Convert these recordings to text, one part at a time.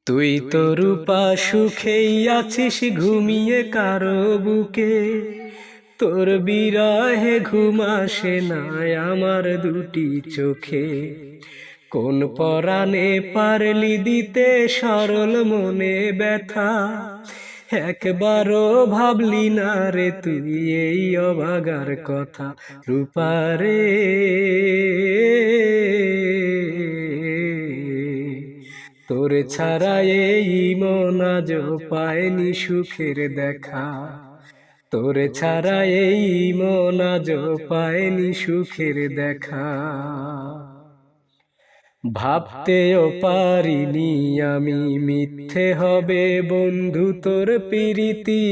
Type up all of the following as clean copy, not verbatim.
তুই তো রূপা সুখেই আছিস ঘুমিয়ে কারো বুকে, তোর বিরহে ঘুম আসে না আমার দুটি চোখে। কোন পরাণে পারলি দিতে সরল মনে ব্যথা, একবারও ভাবলি না রে তুই এই অভাগার কথা। রূপারে তোর ছাড়া এই মন আজ পায়নি সুখের দেখা, তোর ছাড়া এই মন আজ পায়নি সুখের দেখা। ভাবতেও পারিনি আমি মিথ্যে হবে বন্ধু তোর প্রীতি।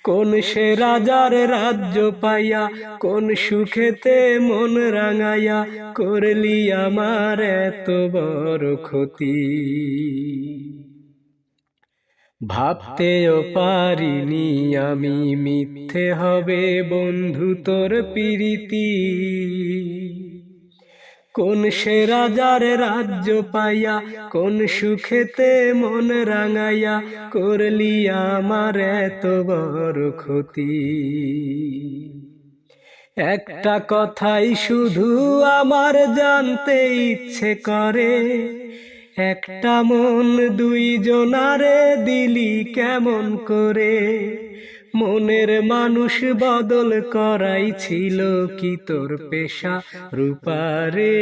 কোন সে রাজার রাজ্য পাইয়া কোন সুখেতে মন রাঙাইয়া করলি আমার এত বড় ক্ষতি। ভাবতেও পারিনি আমি মিথ্যে হবে বন্ধু তোর প্রীতি। কোন সে রাজার রাজ্য পাইয়া কোন সুখেতে মন রাঙাইয়া করলি আমার এত বড় ক্ষতি। একটা কথাই শুধু আমার জানতে ইচ্ছে করে, একটা মন দুইজনারে দিলি কেমন করে। মনের মানুষ বদল করাই ছিল কি তোর পেশা রূপারে।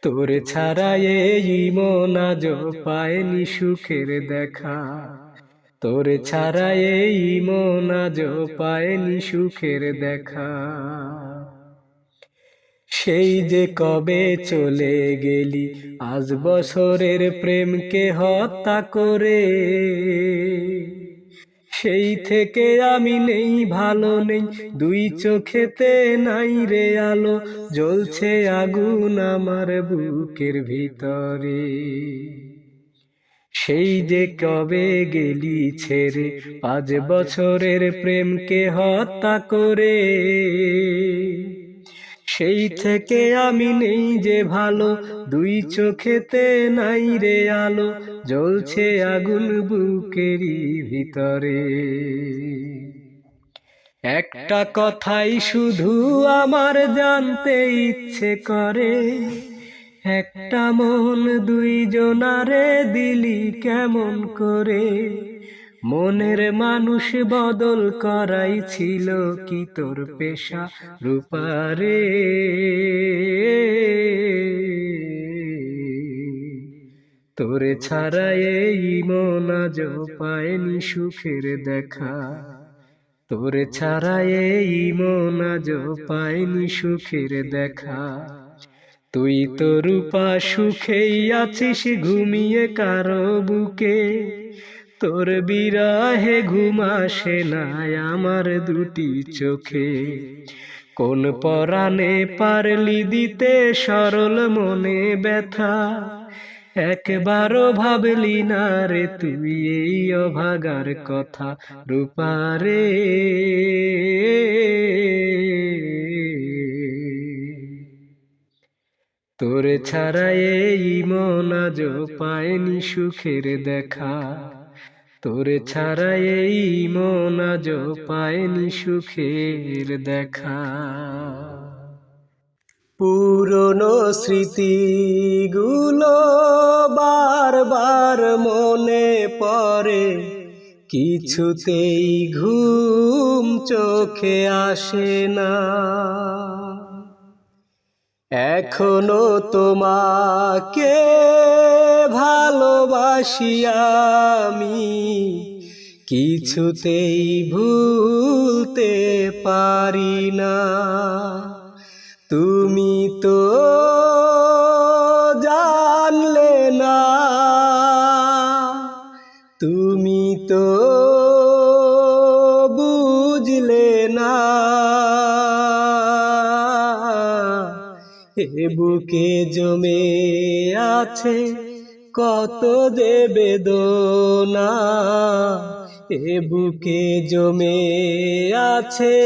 তোর ছাড়া এই মন আজ পায়নি সুখের দেখা, তোর ছাড়া এই মন আজ পায়নি সুখের দেখা। সেই যে কবে চলে গেলি আজ বছরের প্রেমকে হত্যা করে, সেই থেকে আমি নেই ভালো নেই, দুই চোখেতে নাই রে আলো, জ্বলছে আগুন আমার বুকের ভিতরে। সেই যে কবে গেলি ছেড়ে 5 বছরের প্রেমকে হত্যা করে, সেই থেকে আমি নেই যে ভালো, দুই চোখেতে নাই রে আলো, জ্বলছে আগুন বুকেরই ভিতরে। একটা কথাই শুধু আমার জানতে ইচ্ছে করে, একটা মন দুইজনারে দিলি কেমন করে। মনের মানুষ বদল করাই ছিল কি তোর পেশা রূপারে। তোর ছাড়া এই মন আজ পায়নি সুখের দেখা, তোর ছাড়া এই মন আজ পায়নি সুখের দেখা। তুই তো রূপা সুখেই আছিস ঘুমিয়ে কারো বুকে, তোর বিরহে ঘুম আসে না আমার দুটি চোখে। কোন পরাণে পারলি দিতে সরল মনে ব্যথা, একবারও ভাবলি না রে তুই এই অভাগার কথা রূপারে। তোর ছাড়া এই মন আজ পায়নি সুখের দেখা, তোর ছাড়া এই মন আজ পায়নি সুখের দেখা। পুরনো স্মৃতিগুলো বারবার মনে পড়ে, কিছুতেই ঘুম চোখে আসে না। এখনো তোমাকে ভালোবাসি আমি, কিছুতেই ভুলতে পারি না। তুমি তো জানলে না, তুমি তো বুঝলে না, এ বুকে জমে আছে কত যে বেদনা, এ বুকে জমে আছে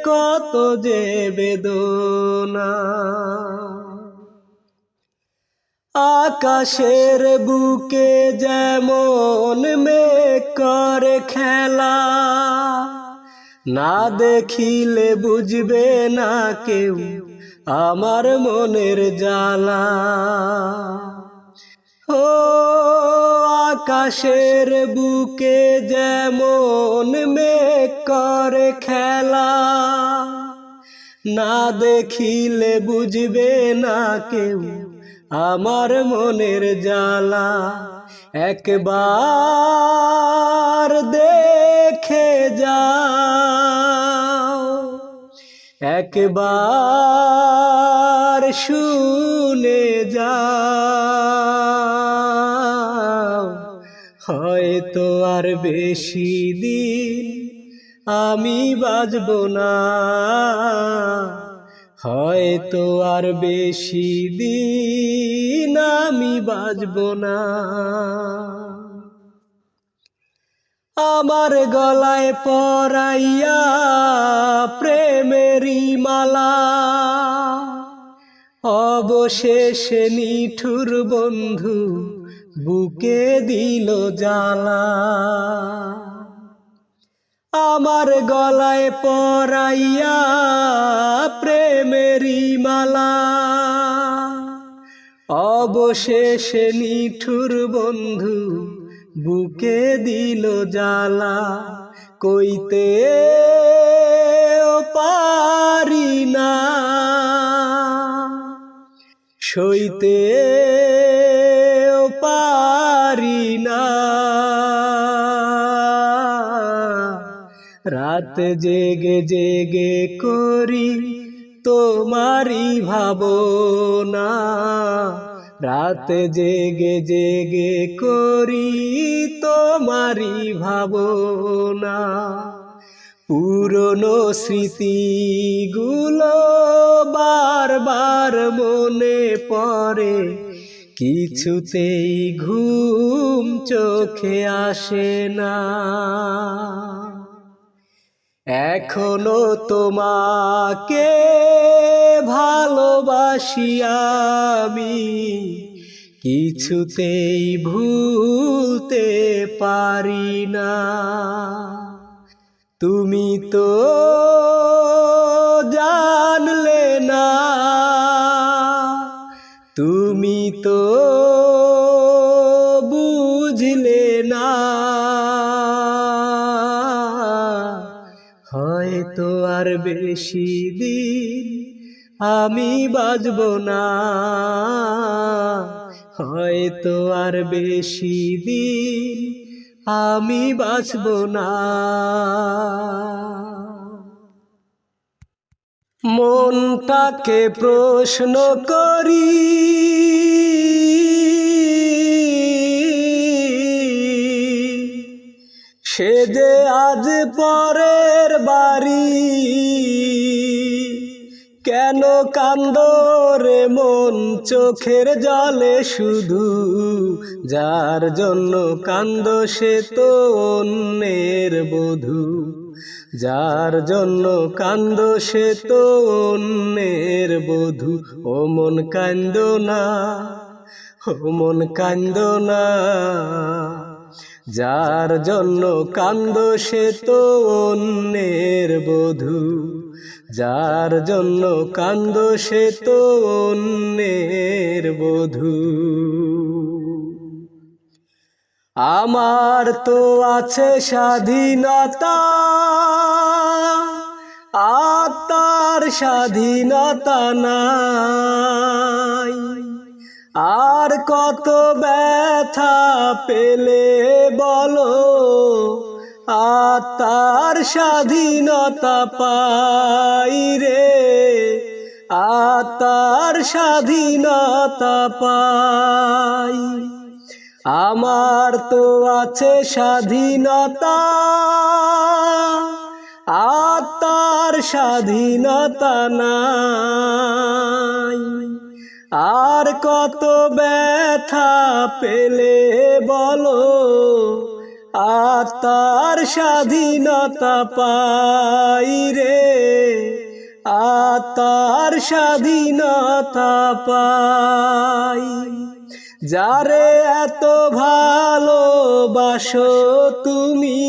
কত যে বেদনা। আকাশের বুকে যেমন মেঘ করে খেলা, না দেখিলে বুঝবে না কেউ আমার মনের জ্বালা। ও আকাশের বুকে যেমন মেঘ করে খেলা, না দেখিলে বুঝবে না কেউ আমার মনের জ্বালা। একবার দেখে যাও, একবার শুনে যাও, হয়তো আর বেশি দিন আমি বাঁচব না, হয়তো আর বেশি দিন আমি বাঁচব না। আমার গলায় পরাইয়া প্রেমেরই মালা, অবশেষে নিঠুর বন্ধু বুকে দিল জ্বালা। আমার গলায় পরাইয়া প্রেমেরই মালা, অবশেষে নিঠুর বন্ধু বুকে দিল জ্বালা। কইতে পারি না, সইতে পারি না, রাত জেগে জেগে করি তোমারি ভাবনা, রাত জেগে জেগে করি তোমারি ভাবনা। পুরনো স্মৃতিগুলো বারবার মনে পড়ে, কিছুতেই ঘুম চোখে আসে না। এখনো তোমাকে ভালোবাসি আমি, কিছুতেই ভুলতে পারি না। তুমি তো জানলে না, তুমি তো বুঝলে না, হয়তো আর বেশি দিন আমি বাঁচব না, হয়তো আর বেশি দিন আমি বাঁচব না। মনটাকে প্রশ্ন করি, সে যে আজ পরের বাড়ি, কেন কান্দো রে মন চোখের জলে শুধু, যার জন্য কান্দো সে তো অন্যের বধূ, যার জন্য কান্দো সে তো অন্যের বধূ। ও মন কান্দো না, ও মন কান্দো না, যার জন্য কান্দো সে তো অন্যের বধূ, যার জন্য কান্দো সে তো অন্যের বধূ। আমার তো আছে স্বাধীনতা, আত্মার স্বাধীনতা নাই, আর কত ব্যথা পেলে বলো আত্মার স্বাধীনতা পাই রে, আত্মার স্বাধীনতা পাই। আমার তো আছে স্বাধীনতা, আত্মার স্বাধীনতা নাই, আর কত ব্যথা পেলে বলো আত্মার স্বাধীনতা পাই রে, আত্মার স্বাধীনতা পাই। যারে এত ভালোবাসো তুমি,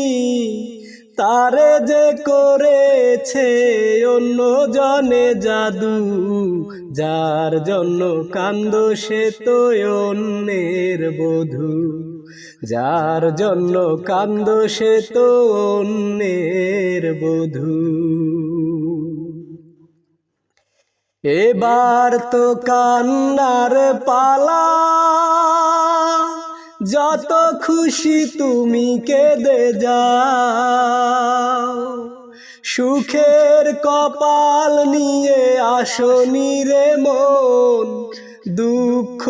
তারে যে করেছে অন্য জনে জাদু। যার জন্য কান্দো সে তো অন্যের বধূ, যার জন্য কান্দো সে তো অন্যের বধূ। এবার তো কান্নার পালা, যত খুশি তুমি কেঁদে যাও। সুখের কপাল নিয়ে আসনি রে মন, দুঃখ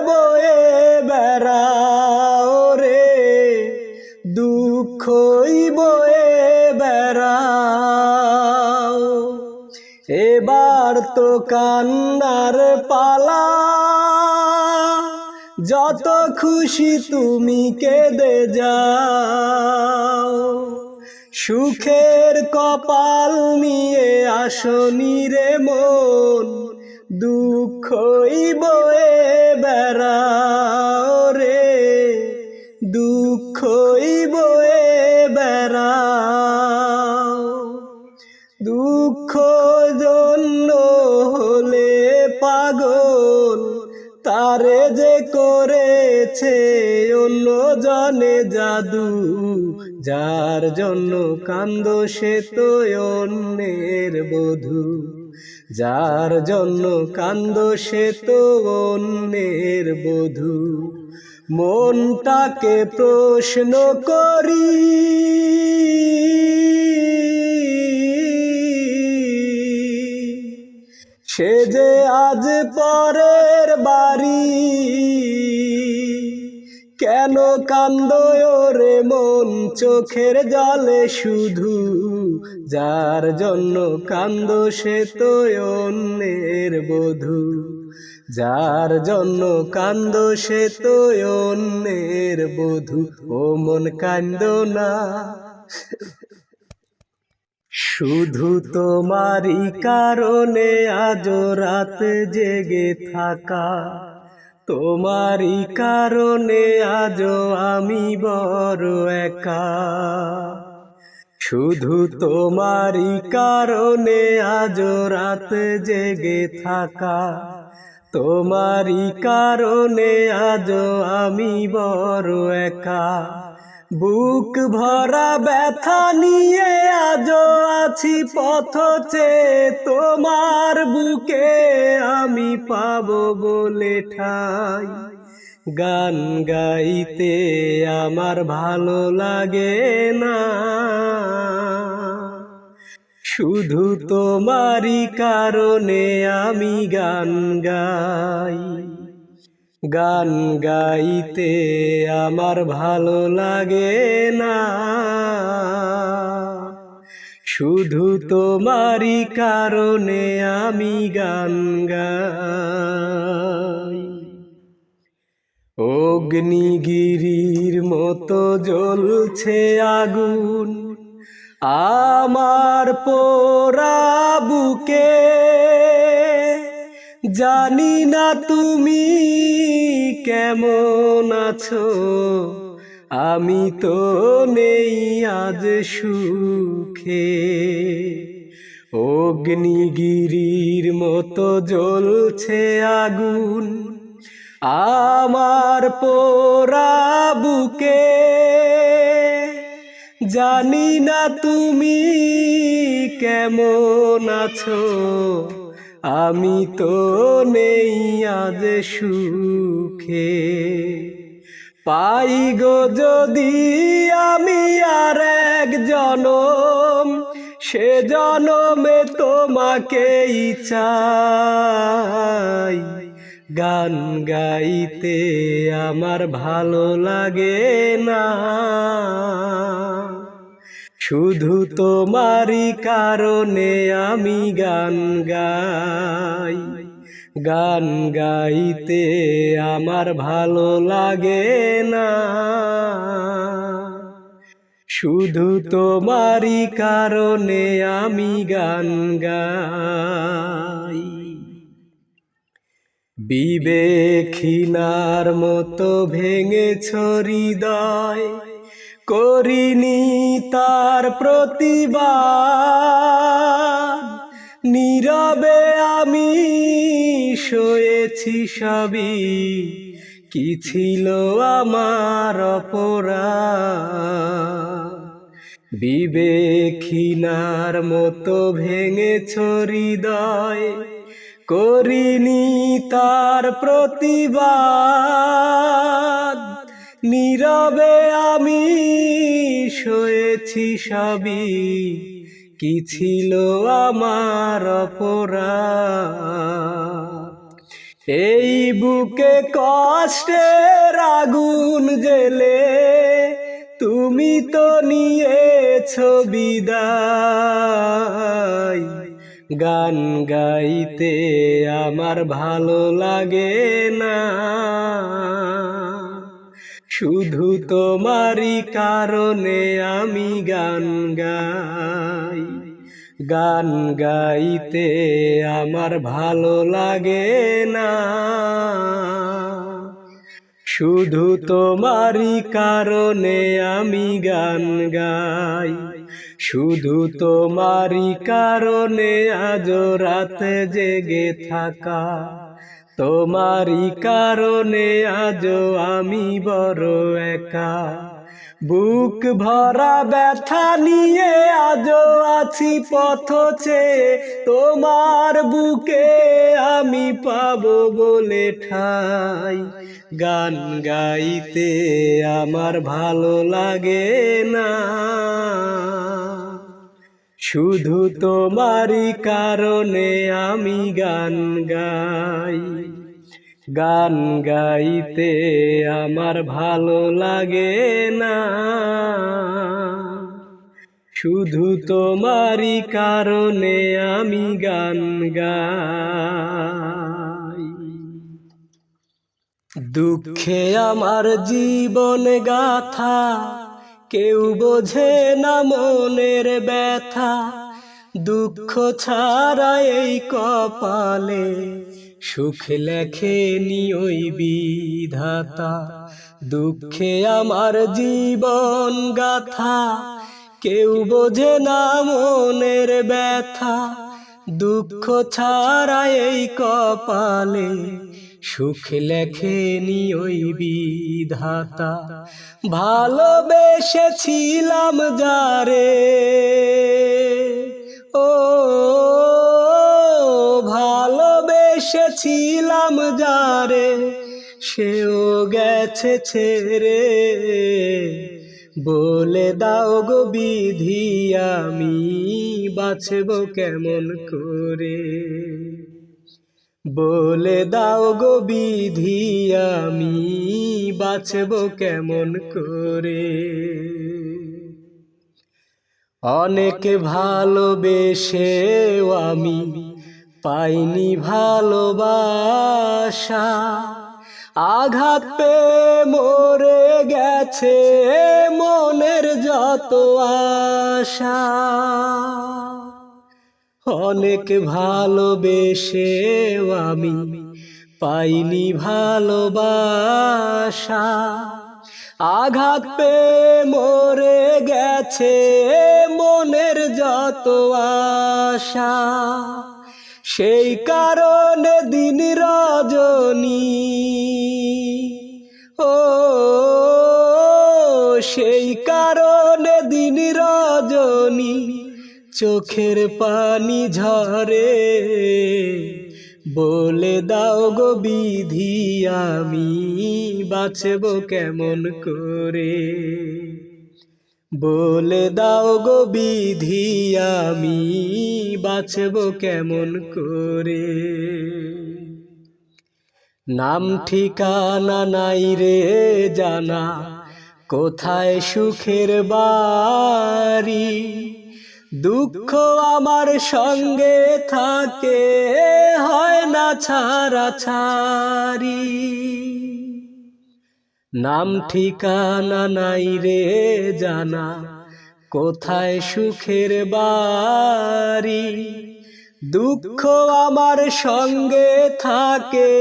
বয়ে বেড়াও রে, দুঃখই বয়ে বেড়াও। এবার তো কান্নার পালা, যত খুশি তুমি কেঁদে যাও। সুখের কপাল নিয়ে আসনি রে মন, দুঃখই বয়ে বেড়াও রে, দুঃখই বয়ে বেড়াও। দুঃখ জন্য হলে পাগল, তারে যে করেছে অন্য জনে জাদু। যার জন্য কান্দো সে তো অন্যের বধূ, যার জন্য কান্দো সে তো অন্যের বধূ। মনটাকে প্রশ্ন করি, সে যে আজ পরের বাড়ি। কেন কান্দো রে মন চোখের জলে শুধু, যার জন্য কান্দো সে তো অন্যের বধূ, যার জন্য কান্দো সে তো অন্যের বধূ। ও মন কান্দো না, শুধু তোমারই কারণে আজ রাত জেগে থাকা, তোমারই কারণে আজ আমি বড় একা। শুধু তোমারই কারণে আজ রাত জেগে থাকা, তোমারই কারণে আজ আমি বড় একা। বুক ভরা ব্যথা নিয়ে আজ আছি পথ চেয়ে, তোমার বুকে আমি পাবো বলে ঠাই। গান গাইতে আমার ভালো লাগে না, শুধু তোমারই কারণে আমি গান গাই। গান গাইতে আমার ভালো লাগে না, শুধু তোমারই কারণে আমি গান গাই। অগ্নিগিরির মতো জ্বলছে আগুন আমার পোড়া বুকে, জানি না তুমি কেমন আছো, আমি তো নেই আজ সুখে। অগ্নিগিরির মতো জ্বলছে আগুন আমার পোড়া বুকে, জানি না তুমি কেমন আছো, আমি তো নেই আজ সুখে। পাই গো যদি আমি আর এক জনম, সে জনমে তোমাকেই চাই। গান গাইতে আমার ভালো লাগে না, শুধু তোমারই কারণে আমি গান গাই। গান গাইতে আমার ভালো লাগে না। শুধু তোমারই কারণে আমি গান গাই। বিবেকহীনার মতো ভেঙেছ হৃদয়, করিনি তার প্রতিবাদ। নীরবে আমি সয়েছি সবই, কি ছিল আমার অপরাধ। বিবেকহীনার মতো ভেঙেছ হৃদয়, করিনি তার প্রতিবাদ। নীরবে আমি সয়েছি সবই, কি ছিল আমার অপরাধ। এই বুকে কষ্টের আগুন জ্বেলে তুমি তো নিয়েছো বিদায়। গান গাইতে আমার ভালো লাগে না, শুধু তোমারই কারণে আমি গান গাই। গান গাইতে আমার ভালো লাগে না, শুধু তোমারই কারণে আমি গান গাই। শুধু তোমারই কারণে আজ রাতে জেগে থাকা, তোমারই কারণে আজ আমি বড় একা। বুক ভরা ব্যথা নিয়ে আজও আছি পথ চেয়ে, তোমার বুকে আমি পাবো বলে ঠাই। গান গাইতে আমার ভালো লাগে না, শুধু তোমারই কারণে আমি গান গাই। গান গাইতে আমার ভালো লাগে না, শুধু তোমারই কারণে আমি গান গাই। দুঃখে আমার জীবন গাথা, কেউ বোঝে না মনের ব্যথা। দুঃখ ছাড়া এই কপালে সুখ লেখেনি ওই বিধাতা। দুঃখে আমার জীবন গাথা, কেউ বোঝে না মনের ব্যথা। দুঃখ ছাড়া এই কপালে সুখ লেখেনি ওই বিধাতা। ভালোবেসেছিলাম যারে, ও ভালোবেসেছিলাম যারে, সেও গেছে ছেড়ে। বলে দাও গো বিধি আমি বাঁচব কেমন করে। বলে দাও গো বিধি আমি বাঁচব কেমন করে। অনেক ভালোবেসেও আমি পাইনি ভালোবাসা। আঘাত পেয়ে মরে গেছে মনের যত আশা। অনেক ভালোবেসেও আমি পাইনি ভালোবাসা। আঘাত পেয়ে মরে গেছে মনের যত আশা। সেই কারণে দিন রজনী, ও সেই কারণে দিন রজনী চোখের পানি ঝরে। বলে দাও গো বিধি আমি বাঁচব কেমন করে। বলে দাও গো বিধি আমি বাঁচব কেমন করে। নাম ঠিকানা নাই রে জানা, কোথায় সুখের বাড়ি। দুঃখ আমার সঙ্গে থাকে, হয় না ছাড়াছাড়ি। নাম ঠিকানা নাই রে জানা, কোথায় সুখের বাড়ি, দুঃখ আমার সঙ্গে থাকে,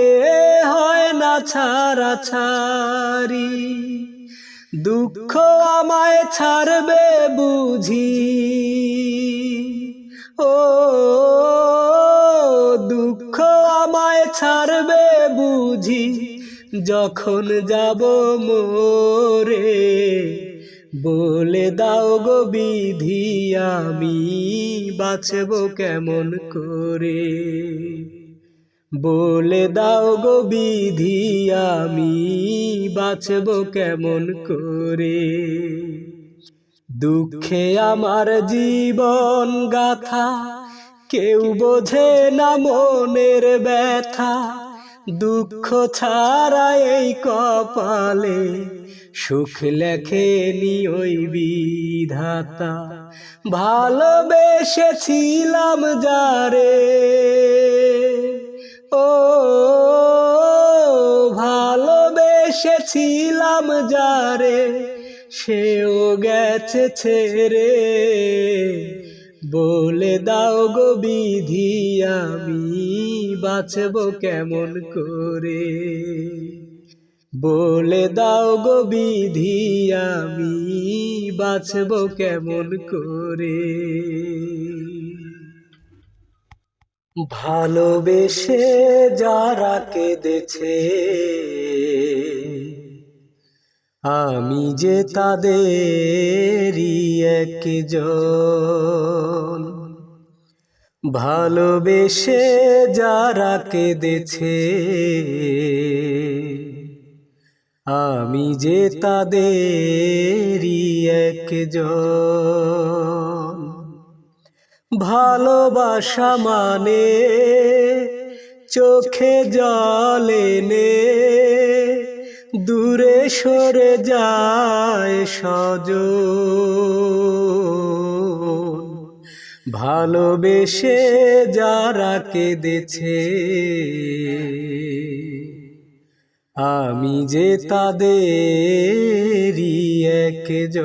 হয় না ছাড়াছাড়ি। দুঃখ আমায় ছাড়বে বুঝি, ও দুঃখ আমায় ছাড়বে বুঝি, যখন যাব মোরে। বলে দাও গো বিধি, আমি বাঁচব কেমন করে। বলে দাও গো বিধি, আমি বাঁচব কেমন করে। দুঃখে আমার জীবন গাথা, কেউ বোঝে না মনের ব্যথা। দুঃখ ছাড়া এই কপালে সুখ লেখেনি ওই বিধাতা। ভালোবেসেছিলাম যারে, ও ভালোবেসেছিলাম যারে, সেও গেছে ছেড়ে। বলে দাও গো বিধি, আমি বাঁচব কেমন করে। বলে দাও গো বিধি, আমি বাঁচব কেমন করে। ভালোবেসে যারা কেঁদেছে, আমি যে তাদেরই একজন। ভালোবেসে যারা কেঁদেছে, আমি যে তাদেরই একজন। ভালোবাসা মানে চোখে জল এনে দূরে সরে যায় স্বজন। ভালোবেসে যারা কেঁদেছে, আমি যে তাদেরই একজন।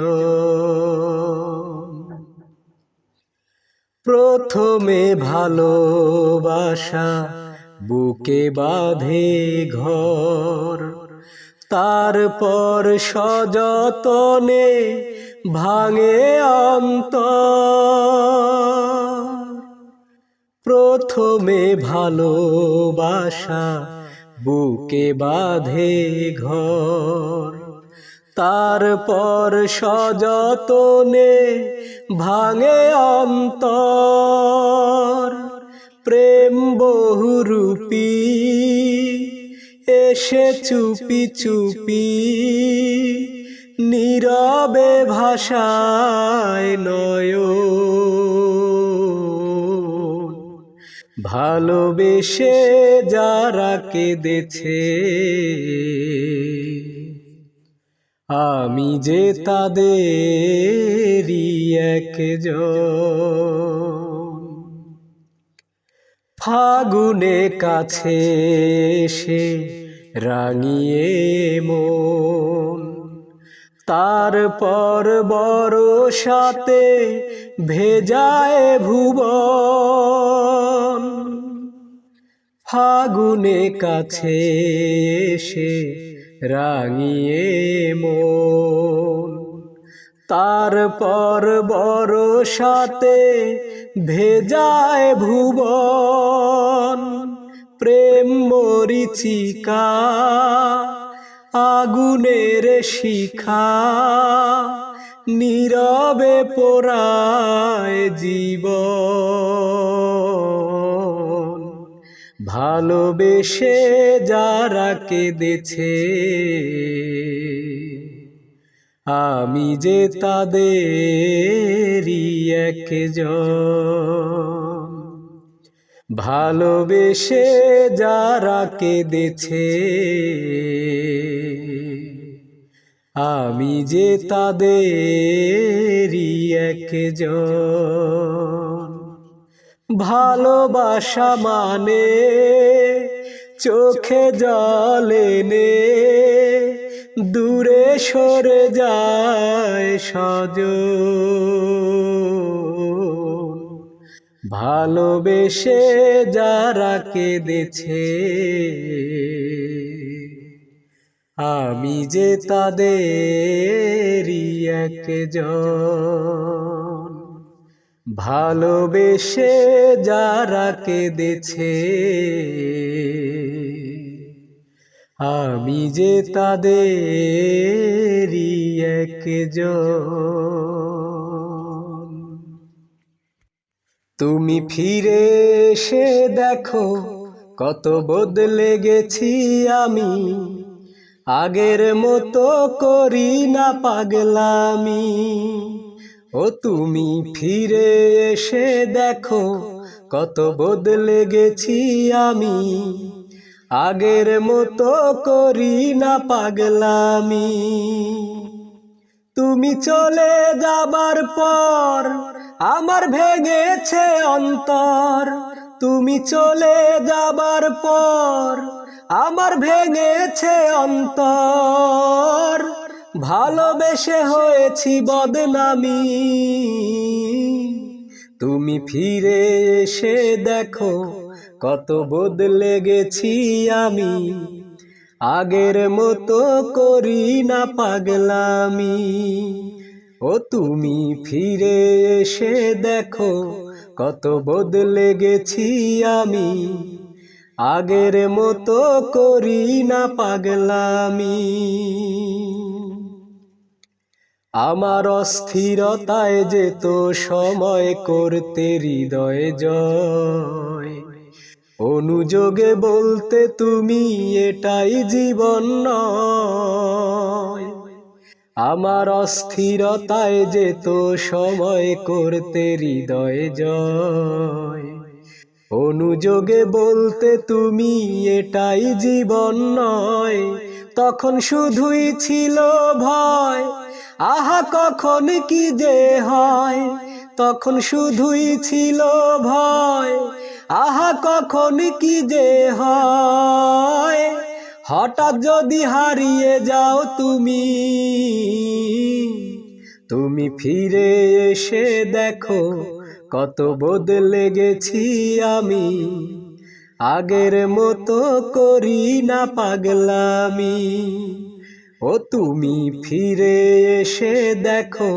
প্রথমে ভালোবাসা বুকে বাঁধে ঘর, তারপর সযতনে ভাঙে অন্তর। প্রথমে ভালোবাসা বুকে বাঁধে ঘর, তারপর সযতনে ভাঙে অন্তর। প্রেম বহুরূপী এসে চুপি চুপি, নীরবে ভাষায় নয়ন। ভালোবেসে যারা কেঁদেছে, আমি যে তাদেরই একজন। ফাগুনে কাছে এসে রাঙিয়ে মন, তারপর বর্ষাতে ভেজায় ভুবন। ফাগুনে কাছে এসে রাঙিয়ে মন, তারপর বর্ষাতে ভেজায় ভুবন। প্রেম মরিচিকা আগুনের শিখা, নীরবে পোড়ায় জীবন। ভালোবেসে যারা কেঁদেছে, আমি যে তাদেরই একজন। ভালোবেসে যারা কেঁদেছে, আমি যে তাদেরই একজন। ভালোবাসা মানে চোখে জল এনে দূরে সরে যায় সজন, ভালোবেসে যারা কেঁদেছে আমি যে তাদেরই একজন। ভালোবেসে যারা কেঁদেছে আমি যে তাদেরই একজন। তুমি ফিরে এসে দেখো কত বদলে গেছি আমি, আগের মতো করি না পাগলামি। ও তুমি ফিরে এসে দেখো কত বদলে গেছি আমি, আগের মতো করি না পাগলামি। তুমি চলে যাবার পর আমার ভেঙেছে অন্তর, তুমি চলে যাবার পর আমার ভেঙেছে অন্তর। ভালোবেসে হয়েছি বদনামি, তুমি ফিরে এসে দেখো কত বদলে গেছি আমি, আগের মতো করি না পাগলামি। ও তুমি ফিরে এসে দেখো কত বদলে গেছি আমি, আগের মতো করি না পাগলামি। আমার অস্থিরতায় যেত সময় করতে হৃদয়ে জয়, অনুযোগে বলতে তুমি এটাই জীবন নয়। আমার অস্থিরতায় যেত সময় করতে হৃদয়ে জয়, অনুযোগে বলতে তুমি এটাই জীবন নয়। তখন শুধুই ছিল ভয়, আহা কখন কি যে হয়। তখন শুধুই ছিল ভয়, আহা কখন কি যে হয়। হঠাৎ যদি হারিয়ে যাও তুমি, তুমি ফিরে এসে দেখো কত বদলে গেছি আমি, আগের মতো করি না পাগলামি। ও তুমি ফিরে এসে দেখো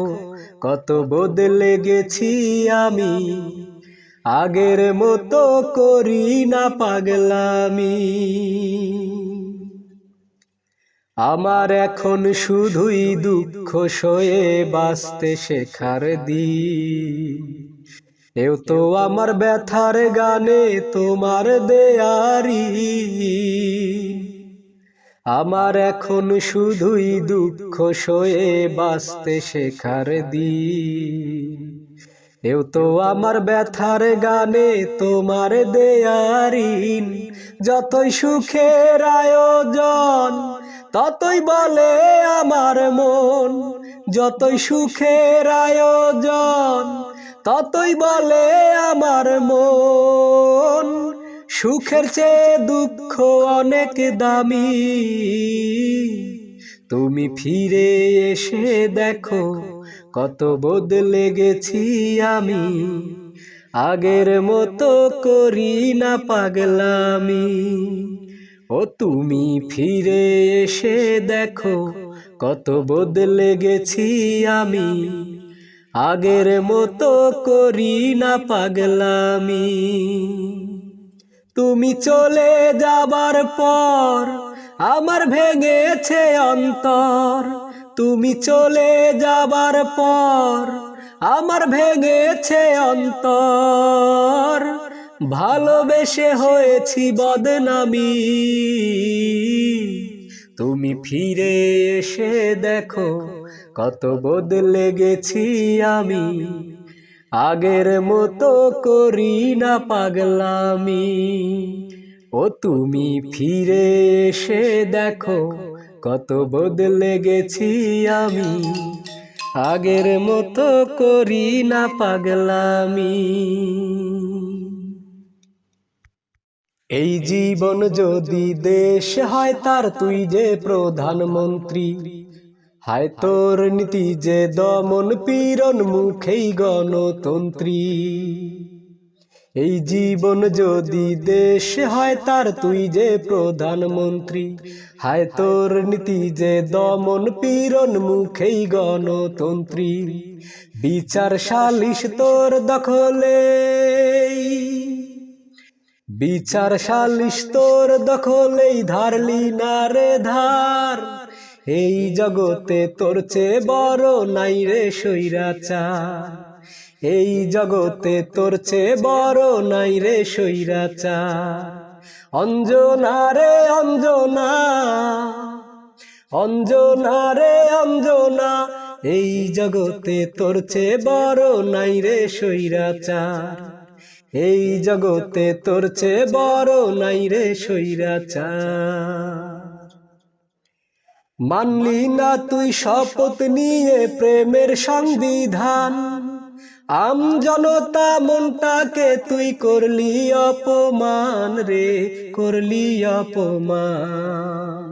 কত বদলে গেছি আমি, আগের মতো করি না পাগলামি। আমার এখন শুধুই দুঃখ সয়ে বাঁচতে শেখার দিন, এও তো আমার ব্যথার গানে তোমার দেয়ারি। আমার এখন শুধুই দুঃখ সয়ে বাঁচতে শেখার দিন, এও তো আমার ব্যথার গানে তোমার দেয়ারিন। যতই সুখের আয়োজন ততই বলে আমার মন, যতই সুখের আয়োজন ততই বলে আমার মন। সুখের চেয়ে দুঃখ অনেক দামি, তুমি ফিরে এসে দেখো কত বদলে গেছি আমি, আগের মতো করি না পাগলামি। ও তুমি ফিরে এসে দেখো কত বদলে গেছি আমি, আগের মতো করি না পাগলামি। তুমি চলে যাবার পর আমার ভেঙেছে অন্তর, তুমি চলে যাবার পর আমার ভেঙেছে অন্তর। ভালোবেসে হয়েছি বদনামি, তুমি ফিরে এসে দেখো কত বদলে গেছি আমি, আগের মতো করি না পাগলামি। ও তুমি ফিরে এসে দেখো কত বদলে গেছি আমি, আগের মতো করি না পাগলামি। এই জীবন যদি দেশ হয় তার তুই যে প্রধানমন্ত্রী, হায় তোর নীতি যে দমন পীড়ন মুখেই গণতন্ত্রী। এই জীবন যদি দেশ হয় তার তুই যে প্রধানমন্ত্রী, হায় তোর নীতি যে দমন পীড়ন মুখেই গণতন্ত্রী। বিচার সালিশ তোর দখলে, বিচার সালিশ তোর দখলেই ধারলি না রে ধার। এই জগতে তোর চেয়ে বড় নাই রে স্বৈরাচার, এই জগতে তোর চেয়ে বড় নাই রে স্বৈরাচার। অঞ্জনা রে অঞ্জনা, অঞ্জনা রে অঞ্জনা, এই জগতে তোর চেয়ে বড় নাই রে স্বৈরাচার, এই জগতে তোর চেয়ে বড় নাই রে স্বৈরাচার। মানলি না তুই শপথ নিয়ে প্রেমের সংবিধান, আম জনতা মনটাকে তুই করলি অপমান রে, করলি অপমান।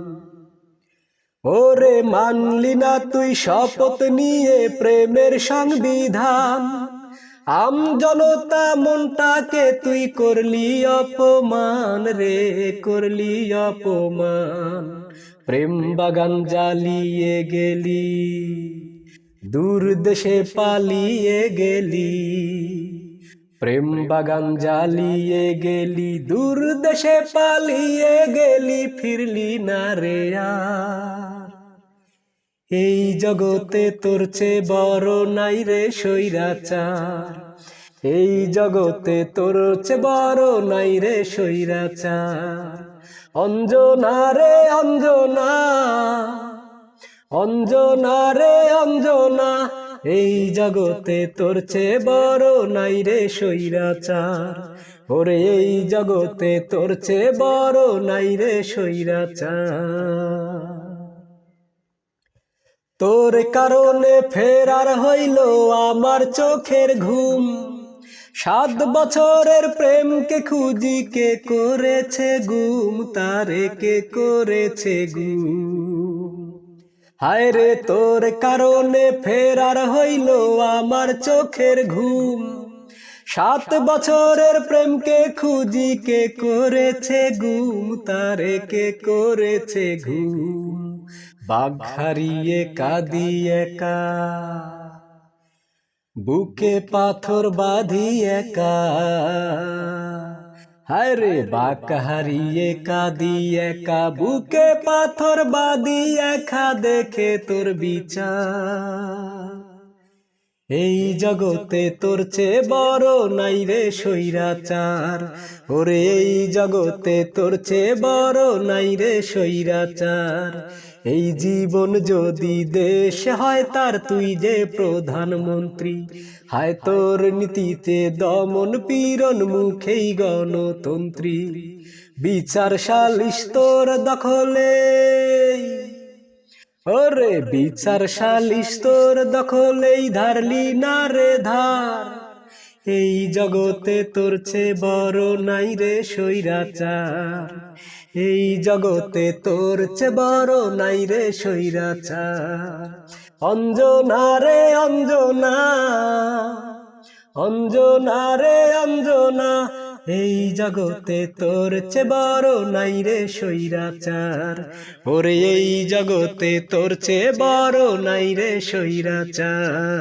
ওরে মানলি না তুই শপথ নিয়ে প্রেমের সংবিধান, আম জনতা মনটাকে তুই করলি অপমান রে, করলি অপমান। প্রেম বাগান জ্বালিয়ে গেলি, দূর দেশে পালিয়ে গেলি, প্রেম বাগান জ্বালিয়ে গেলি, দূর দেশে পালিয়ে গেলি, ফিরলি না রে আর। এই জগতে তোর চেয়ে বড় নাই রে স্বৈরাচার, এই জগতে তোর চেয়ে বড় নাই রে স্বৈরাচার। অঞ্জনা রে অঞ্জনা, অঞ্জনা রে অঞ্জনা, এই জগতে তোর চেয়ে বড় নাই রে স্বৈরাচার। ওরে এই জগতে তোর চেয়ে বড় নাই রে স্বৈরাচার। তোর কারণে ফেরার হইল আমার চোখের ঘুম, 7 বছরের প্রেমকে খুঁজি কে করেছে গুম, তারে কে করেছে গুম। হায় রে তোর কারণে ফেরার হইল আমার চোখের ঘুম, 7 বছরের প্রেমকে খুঁজি কে করেছে গুম, তারে কে করেছে ঘুম। বাঘ হারিয়ে কাঁদি একা, বুকে পাথর বাঁধি একা, হায় রে বাঘ হারিয়ে কাঁদি একা, বুকে পাথর বাঁধি একা, দেখে তোর বিচার। এই জগতে তোর চেয়ে বড় নাই রে স্বৈরাচার, ওরে এই জগতে তোর চেয়ে বড় নাই রে স্বৈরাচার। এই জীবন যদি দেশ হয় তার তুই যে প্রধানমন্ত্রী, হায় তোর নীতিতে দমন পীড়ন মুখেই গণতন্ত্রী। বিচার সালিশ তোর দখলে, ওরে বিচার সালিশ তোর দখলেই ধারলি না রে ধার। এই জগতে তোর চেয়ে বড় নাই রে স্বৈরাচার, এই জগতে তোর চেয়ে বড় নাই রে স্বৈরাচার। অঞ্জনা রে অঞ্জনা, অঞ্জনা রে অঞ্জনা, এই জগতে তোর চেয়ে বড় নাই রে স্বৈরাচার। ওরে এই জগতে তোর চেয়ে বড় নাই রে স্বৈরাচার।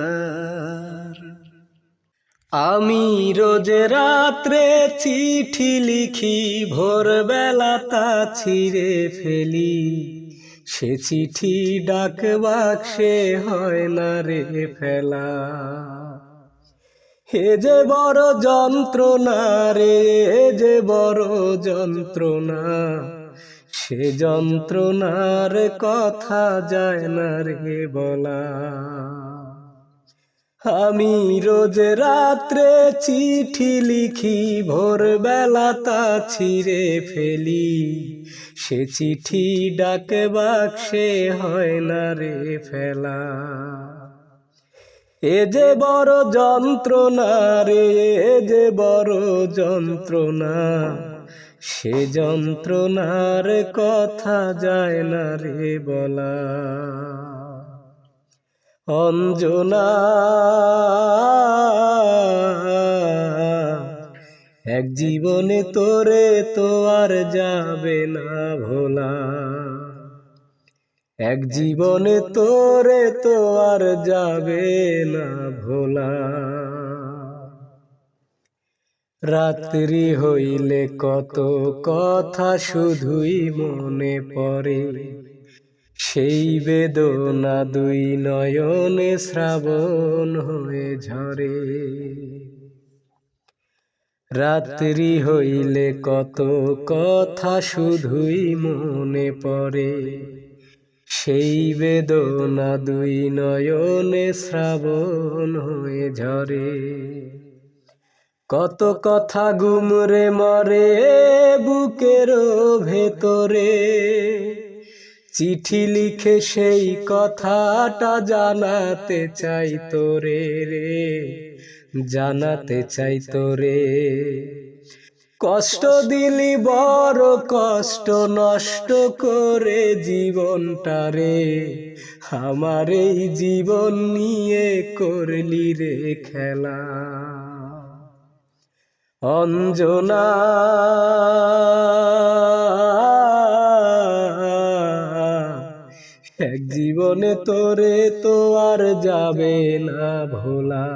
আমি রোজ রাত্রে চিঠি লিখি, ভোরবেলা তা ছিঁড়ে ফেলি, সে চিঠি ডাক বাক্সে হয় না রে ফেলা। হে যে বড় যন্ত্রণা রে, হে যে বড় যন্ত্রণা, সে যন্ত্রণার কথা যায় না রে বলা। আমি রোজ রাত্রে চিঠি লিখি, ভোরবেলা তা ছিঁড়ে ফেলি, সে চিঠি ডাক বাক্সে হয় না রে ফেলা। এ যে বড় যন্ত্রণা রে, এ যে বড় যন্ত্রণা, সে যন্ত্রণার কথা যায় না রে বলা। অঞ্জনা এক জীবনে তোরে তো আর যাবে না ভোলা, এক জীবনে তোরে তো আর যাবে না ভোলা। রাত্রি হইলে কত কথা শুধুই মনে পড়ে, সেই বেদনা দুই নয়নে শ্রাবণ হয়ে ঝরে। রাত্রি হইলে কত কথা শুধুই মনে পড়ে, সেই বেদনা দুই নয়নে শ্রাবণ হয়ে ঝরে। কত কথা গুমরে মরে বুকের ভেতরে, চিঠি লিখে সেই কথাটা জানাতে চাই তোরে রে, জানাতে চাই তোরে। কষ্ট দিলি বড় কষ্ট নষ্ট করে জীবনটারে, আমার এই জীবন নিয়ে করলি রে খেলা। অঞ্জনা এক জীবনে তোরে তো আর যাবে না ভোলা,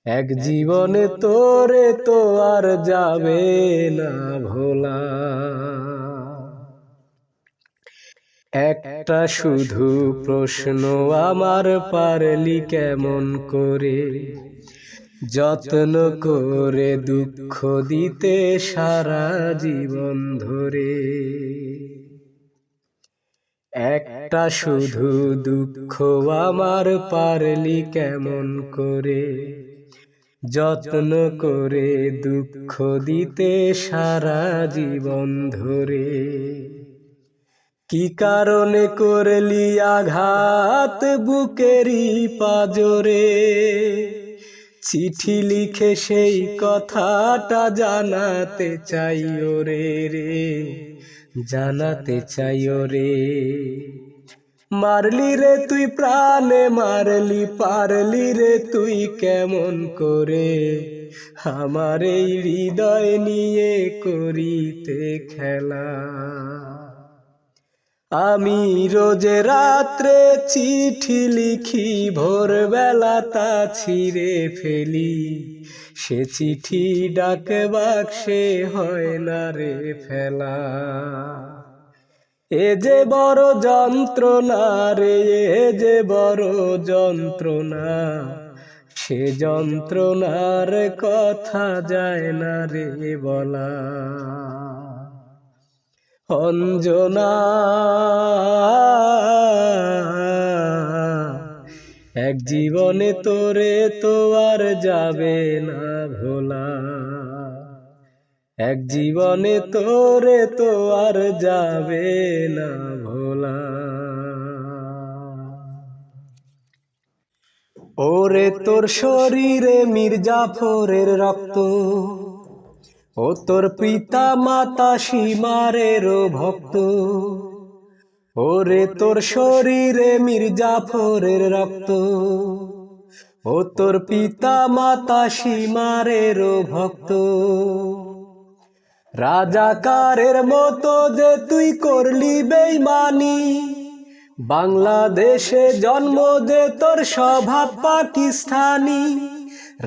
এক জীবনে তোরে তো আর যাবে না ভোলা। একটা শুধু প্রশ্ন আমার, পারলি কেমন করে যত্ন করে দুঃখ দিতে সারা জীবন ধরে। একটা শুধু দুঃখ আমার, পারলি কেমন করে যত্ন করে দুঃখ দিতে সারা জীবন ধরে। কি কারণে করলি আঘাত বুকেরই পাজরে, চিঠি লিখে সেই কথাটা জানাতে চাই ওরে রে, জানাতে চাই ওরে। মারলি রে তুই প্রাণে মারলি, পারলি রে তুই কেমন করে আমার এই হৃদয় নিয়ে করিতে খেলা। আমি রোজ রাত্রে চিঠি লিখি, ভোরবেলা তা ছিঁড়ে ফেলি, সে চিঠি ডাক বাক্সে হয় না রে ফেলা। এ যে বড় যন্ত্রণা রে, এ যে বড় যন্ত্রণা, সে যন্ত্রণার কথা যায় না রে বলা। অঞ্জনা এক জীবনে তোরে তো আর যাবে না ভোলা, এক জীবনে তোরে তো আর যাবে না ভোলা। ওরে তোর শরীরে মির্জাফরের রক্ত, ও তোর পিতা মাতা সীমারেরও ভক্ত। ওরে তোর শরীরে মির্জাফরের রক্ত, ও তোর পিতা মাতা সীমারেরও ভক্ত। রাজাকারের মতো যে তুই করলি বেঈমানি, বাংলাদেশে জন্ম যে তোর স্বভাব পাকিস্তানি।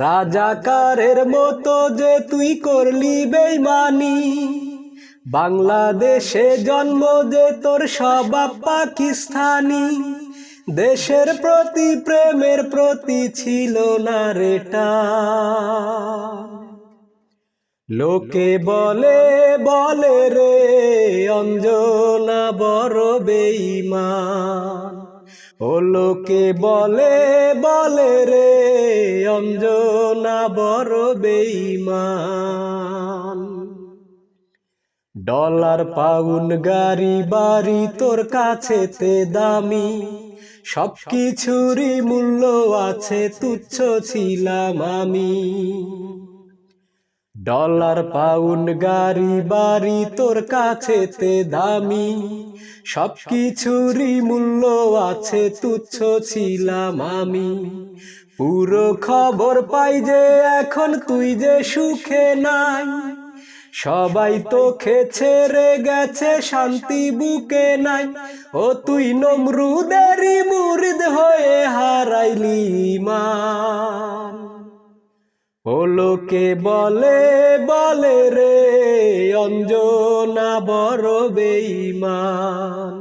রাজাকারের মতো যে তুই করলি বেঈমানি, বাংলাদেশে জন্ম যে তোর স্বভাব পাকিস্তানি। দেশের প্রতি প্রেমের প্রতি ছিল না রে টান। লোকে বলে বলে রে অঞ্জনা বড় বেঈমান, ও লোকে বলে বলে রে অঞ্জনা বড় বেঈমান। ডলার পাউন্ড গাড়ি বাড়ি তোর কাছেতে দামি, সবকিছুরই মূল্য আছে তুচ্ছ ছিলাম আমি। ডলার পাউন্ড গাড়ি বাড়ি তোর কাছেতে দামি, সব কিছুরই মূল্য আছে, তুচ্ছ ছিলাম আমি। পুরো খবর পাই যে এখন তুই যে সুখে নাই, সবাই তোকে ছেড়ে গেছে, শান্তি বুকে নাই। ও তুই নমরুদেরই মুরিদ হয়ে হারাইলি ঈমান। ও লোকে বলে বলে রে অঞ্জনা বড় বেঈমান,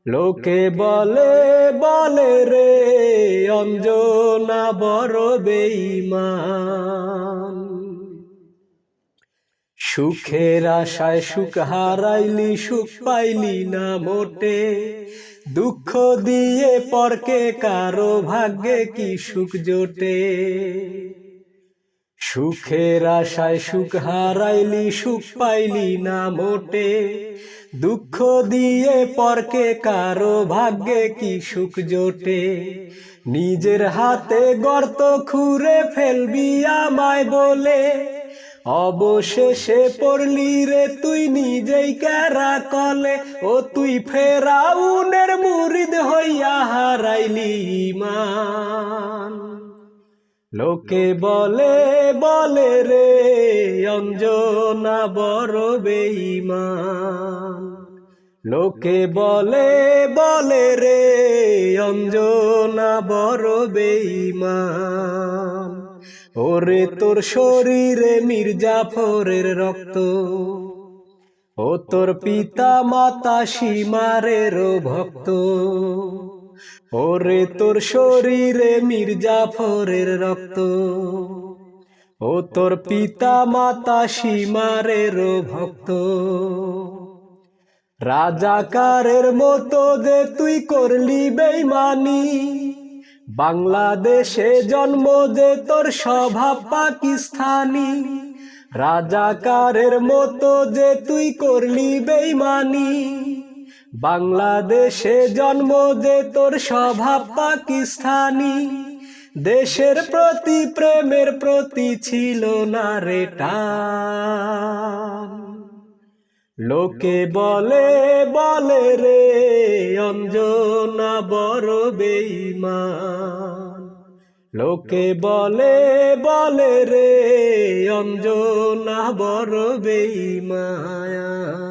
লোকে বলে বলে রে অঞ্জনা বড় বেঈমান। সুখের আশায় সুখ হারাইলি, সুখ পাইলি না মোটে, দুঃখ দিয়ে পরকে কারো ভাগ্যে কি সুখ জোটে। সুখের আশায় সুখ হারাইলি, সুখ পাইলি না মোটে, দুঃখ দিয়ে পরকে কারো ভাগ্যে কি সুখ জোটে। নিজের হাতে গর্ত খুঁড়ে ফেলবি আমায় বলে, অবশেষে পড়লি রে তুই নিজেই কেরা কলে। ও তুই ফেরাউনের মুরিদ হইয়া হারাইলি ঈমান। লোকে বলে বলে রে অঞ্জনা বড় বেঈমান, লোকে বলে বলে রে অঞ্জনা বড় বেঈমান। ওরে তোর শরীরে মীর জাফরের রক্ত, ও তোর পিতা মাতা সীমারেরও ভক্ত। ওরে তোর শরীরে মীর জাফরের রক্ত, ও তোর পিতা মাতা সীমারেরও ভক্ত। রাজাকারের মতো যে তুই করলি বেঈমানি, বাংলাদেশে জন্ম যে তোর স্বভাব পাকিস্তানি। রাজাকারের মতো যে তুই করলি বেঈমানি, বাংলাদেশে জন্ম যে তোর স্বভাব পাকিস্তানি। দেশের প্রতি প্রেমের প্রতি ছিল না রে টান। লোকে বলে বলে রে অঞ্জনা বড় বেঈমান, লোকে বলে বলে রে অঞ্জনা বড় বেঈমান।